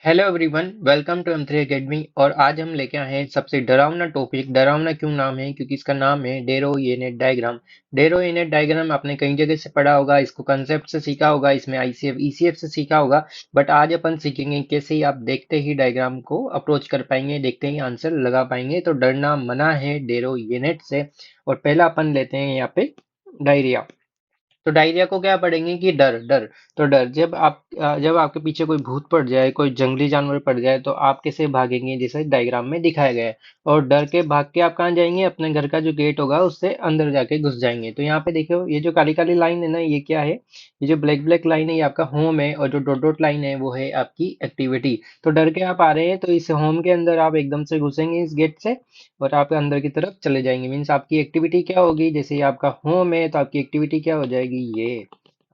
Hello everyone, welcome to M3 academy. और आज हम लेके आए हैं सबसे डरावना टॉपिक। डरावना क्यों नाम है? क्योंकि इसका नाम है डेरो येनेट डायग्राम। डेरो येनेट डायग्राम आपने कई जगह से पढ़ा होगा, इसको कंसेप्ट से सीखा होगा, इसमें ICF ECF से सीखा होगा। बट आज अपन सीखेंगे कैसे ही आप देखते ही डायग्राम को अप्रोच कर पाएंगे, देखते ही आंसर लगा पाएंगे। तो डरना मना है डेरो येनेट से। और पहला अपन लेते हैं यहाँ पे डायरिया। तो डायरिया को क्या पढ़ेंगे कि डर डर। तो डर जब आपके पीछे कोई भूत पड़ जाए, कोई जंगली जानवर पड़ जाए, तो आप कैसे भागेंगे, जैसे डायग्राम में दिखाया गया है। और डर के भाग के आप कहाँ जाएंगे? अपने घर का जो गेट होगा उससे अंदर जाके घुस जाएंगे। तो यहाँ पे देखो, ये जो काली काली लाइन है ना, ये क्या है? ये जो ब्लैक ब्लैक लाइन है ये आपका होम है, और जो डॉट डॉट लाइन है वो है आपकी एक्टिविटी। तो डर के आप आ रहे हैं, तो इस होम के अंदर आप एकदम से घुसेंगे इस गेट से, और आप अंदर की तरफ चले जाएंगे। मीन्स आपकी एक्टिविटी क्या होगी? जैसे ये आपका होम है, तो आपकी एक्टिविटी क्या हो जाएगी? ये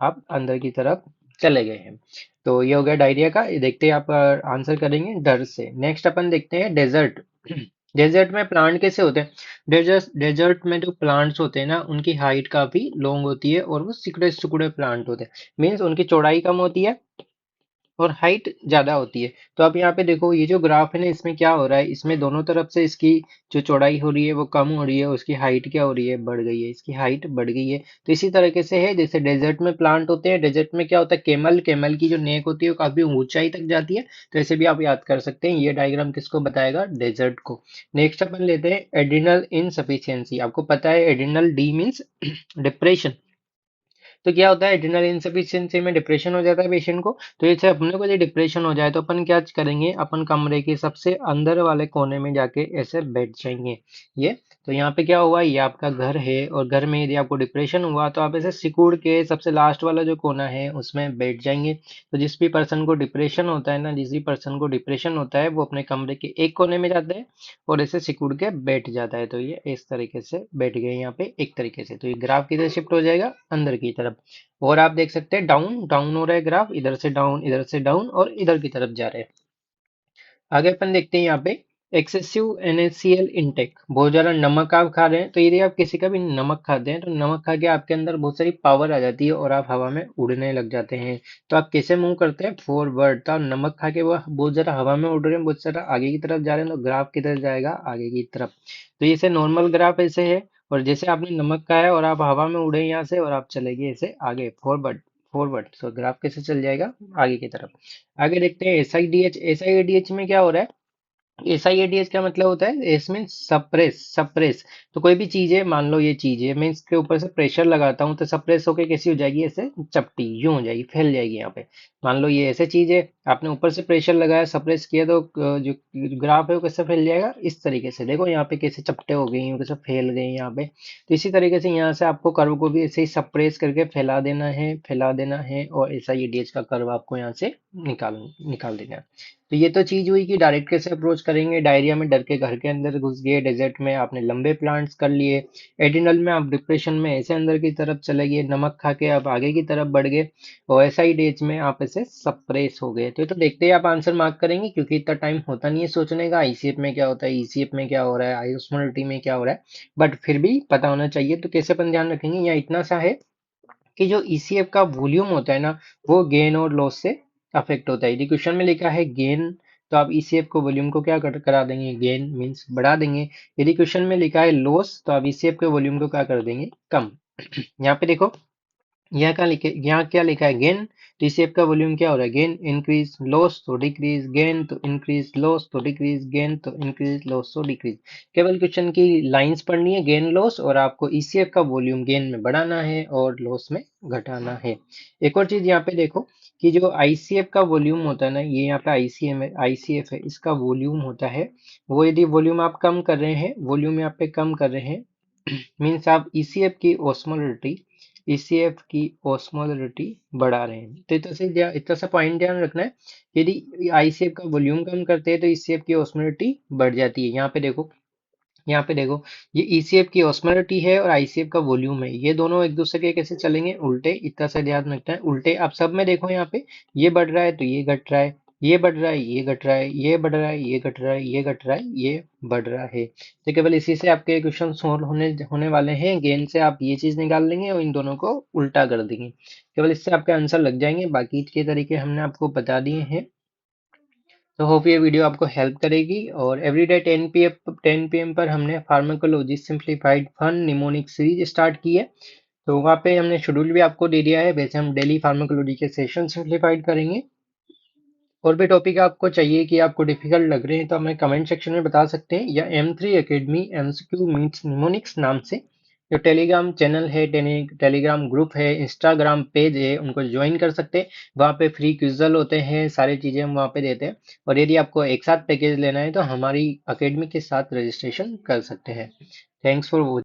आप अंदर की तरफ चले गए हैं। तो ये हो गया डायरिया का। ये देखते हैं आप आंसर करेंगे डर से। नेक्स्ट अपन देखते हैं डेजर्ट। डेजर्ट में प्लांट कैसे होते हैं? डेजर्ट में जो प्लांट्स होते हैं ना, उनकी हाइट काफी लॉन्ग होती है, और वो सिकुड़े सिकुड़े प्लांट होते हैं। मीन्स उनकी चौड़ाई कम होती है और हाइट ज्यादा होती है। तो आप यहाँ पे देखो, ये जो ग्राफ है ना, इसमें क्या हो रहा है? इसमें दोनों तरफ से इसकी जो चौड़ाई हो रही है वो कम हो रही है, उसकी हाइट क्या हो रही है? बढ़ गई है। इसकी हाइट बढ़ गई है। तो इसी तरीके से है, जैसे डेजर्ट में प्लांट होते हैं, डेजर्ट में क्या होता है? केमल केमल की जो नेक होती है वो काफी ऊंचाई तक जाती है। तो ऐसे भी आप याद कर सकते हैं। ये डायग्राम किसको बताएगा? डेजर्ट को। नेक्स्ट अपन लेते हैं एड्रिनल इनसफिशियंसी। आपको पता है एड्रिनल डी मीन्स डिप्रेशन। तो क्या होता है? एड्रिनल इनसफिशियंसी में डिप्रेशन हो जाता है पेशेंट को। तो जैसे अपने को जो डिप्रेशन हो जाए, तो अपन क्या करेंगे? अपन कमरे के सबसे अंदर वाले कोने में जाके ऐसे बैठ जाएंगे। ये तो यहाँ पे क्या हुआ? ये आपका घर है, और घर में यदि आपको डिप्रेशन हुआ तो आप ऐसे सिकुड़ के सबसे लास्ट वाला जो कोना है उसमें बैठ जाएंगे। तो जिस भी पर्सन को डिप्रेशन होता है ना, जिस भी पर्सन को डिप्रेशन होता है, वो अपने कमरे के एक कोने में जाता है और ऐसे सिकुड़ के बैठ जाता है। तो ये इस तरीके से बैठ गए यहाँ पे एक तरीके से। तो ये ग्राफ किधर शिफ्ट हो जाएगा? अंदर की तरफ। और आप देख सकते हैं डाउन डाउन हो रहा है ग्राफ, इधर से डाउन, इधर से डाउन, और इधर की तरफ जा रहे हैं। आगे अपन देखते हैं यहाँ पे एक्सेसिव NaCl इनटेक। बहुत ज्यादा नमक आप खा रहे हैं, तो यदि आप किसी का भी नमक खाते हैं, तो नमक खा के आपके अंदर बहुत सारी पावर आ जाती है और आप हवा में उड़ने लग जाते हैं। तो आप कैसे मूव करते हैं? फॉरवर्ड। तो आप नमक खा के वो बहुत ज्यादा हवा में उड़ रहे हैं, बहुत ज्यादा आगे की तरफ जा रहे हैं, तो ग्राफ किधर जाएगा? आगे की तरफ। तो जैसे नॉर्मल ग्राफ ऐसे है, और जैसे आपने नमक खाया और आप हवा में उड़े यहाँ से, और आप चले गए ऐसे आगे, फॉरवर्ड फॉरवर्ड। तो ग्राफ कैसे चल जाएगा? आगे की तरफ। आगे देखते हैं SIDH। SIADH में क्या हो रहा है? SIADH का मतलब होता है, एस मीन सप्रेस सप्रेस। तो कोई भी चीज है, मान लो ये चीज है, मैं इसके ऊपर से प्रेशर लगाता हूँ, तो सप्रेस होके कैसी हो जाएगी? ऐसे चपटी यूं हो जाएगी, फैल जाएगी यहाँ पे। मान लो ये ऐसे चीज है, आपने ऊपर से प्रेशर लगाया, सप्रेस किया, तो जो ग्राफ है वो कैसे फैल जाएगा? इस तरीके से। देखो यहाँ पे कैसे चपटे हो गई हैं, कैसे फैल गए हैं यहाँ पे। तो इसी तरीके से यहाँ से आपको कर्व को भी ऐसे ही सप्रेस करके फैला देना है, फैला देना है, और SIADH का कर्व आपको यहाँ से निकाल निकाल देना है। तो ये तो चीज हुई कि डायरेक्ट कैसे अप्रोच करेंगे। डायरिया में डर के घर के अंदर घुस गए, डेजर्ट में आपने लंबे प्लांट्स कर लिए, एड्रिनल में आप डिप्रेशन में ऐसे अंदर की तरफ चले गए, नमक खा के आप आगे की तरफ बढ़ गए, और SIDH में आप ऐसे सप्रेस हो गए। तो ये तो देखते ही आप आंसर मार्क करेंगे, क्योंकि इतना टाइम होता नहीं है सोचने का ICF में क्या होता है, ECF में क्या हो रहा है, आयुष्मल्टी में क्या हो रहा है। बट फिर भी पता होना चाहिए। तो कैसे अपन ध्यान रखेंगे? यहाँ इतना सा है कि जो ECF का वॉल्यूम होता है ना, वो गेन और लॉस से अफेक्ट होता है। यदि क्वेश्चन में लिखा है गेन, तो आप ECF को वॉल्यूम को क्या करा देंगे? गेन मीन्स बढ़ा देंगे। यदि क्वेश्चन में लिखा है लॉस, तो आप ECF के वॉल्यूम को क्या कर देंगे? कम। यहाँ पे देखो, यहाँ क्या लिखा है? गेन। तो इसी का वॉल्यूम क्या हो रहा है? गेन इंक्रीज, लॉस तो डिक्रीज, गेन तो इंक्रीज, लॉस तो डिक्रीज, गेन तो इंक्रीज, लॉस तो डिक्रीज। केवल क्वेश्चन की लाइंस पढ़नी है, गेन लॉस, और आपको ECF का वॉल्यूम गेन में बढ़ाना है और लॉस में घटाना है। एक और चीज यहाँ पे देखो, कि जो ICF का वॉल्यूम होता है ना, ये यहाँ पे ICF है, इसका वॉल्यूम होता है, वो यदि वॉल्यूम आप कम कर रहे हैं, वॉल्यूम यहाँ पे कम कर रहे हैं, मीन्स आप ECF की ओस्मोलरिटी बढ़ा रहे हैं। तो इतना सा पॉइंट ध्यान रखना है। यदि ICF का वॉल्यूम कम करते हैं, तो ECF की ओस्मोलरिटी बढ़ जाती है। यहाँ पे देखो, यहाँ पे देखो, ये ECF की ओस्मोलरिटी है और ICF का वॉल्यूम है, ये दोनों एक दूसरे के कैसे चलेंगे? उल्टे। इतना सा ध्यान रखना है, उल्टे। आप सब में देखो, यहाँ पे ये बढ़ रहा है तो ये घट रहा है, ये बढ़ रहा है, ये घट रहा है, ये बढ़ रहा है, ये घट रहा है, ये घट रहा है, ये बढ़ रहा है। तो केवल इसी से आपके क्वेश्चन सोल्व होने होने वाले हैं। गेन से आप ये चीज निकाल लेंगे और इन दोनों को उल्टा कर देंगे। केवल इससे आपके आंसर लग जाएंगे। बाकी के तरीके हमने आपको बता दिए हैं। तो होप ये वीडियो आपको हेल्प करेगी। और एवरीडे 10 PM पर हमने pharmacology simplified fun mnemonic series start की है। तो वहाँ पे हमने शेड्यूल भी आपको दे दिया है, वैसे हम डेली फार्माकोलॉजी के सेशन सिंप्लीफाइड करेंगे। और भी टॉपिक आपको चाहिए कि आपको डिफिकल्ट लग रहे हैं तो हमें कमेंट सेक्शन में बता सकते हैं, या M3 academy MCQ meets mnemonics नाम से जो टेलीग्राम चैनल है, टेलीग्राम ग्रुप है, इंस्टाग्राम पेज है, उनको ज्वाइन कर सकते हैं। वहाँ पे फ्री क्विजल होते हैं, सारी चीज़ें हम वहाँ पे देते हैं। और यदि आपको एक साथ पैकेज लेना है तो हमारी अकेडमी के साथ रजिस्ट्रेशन कर सकते हैं। Thanks for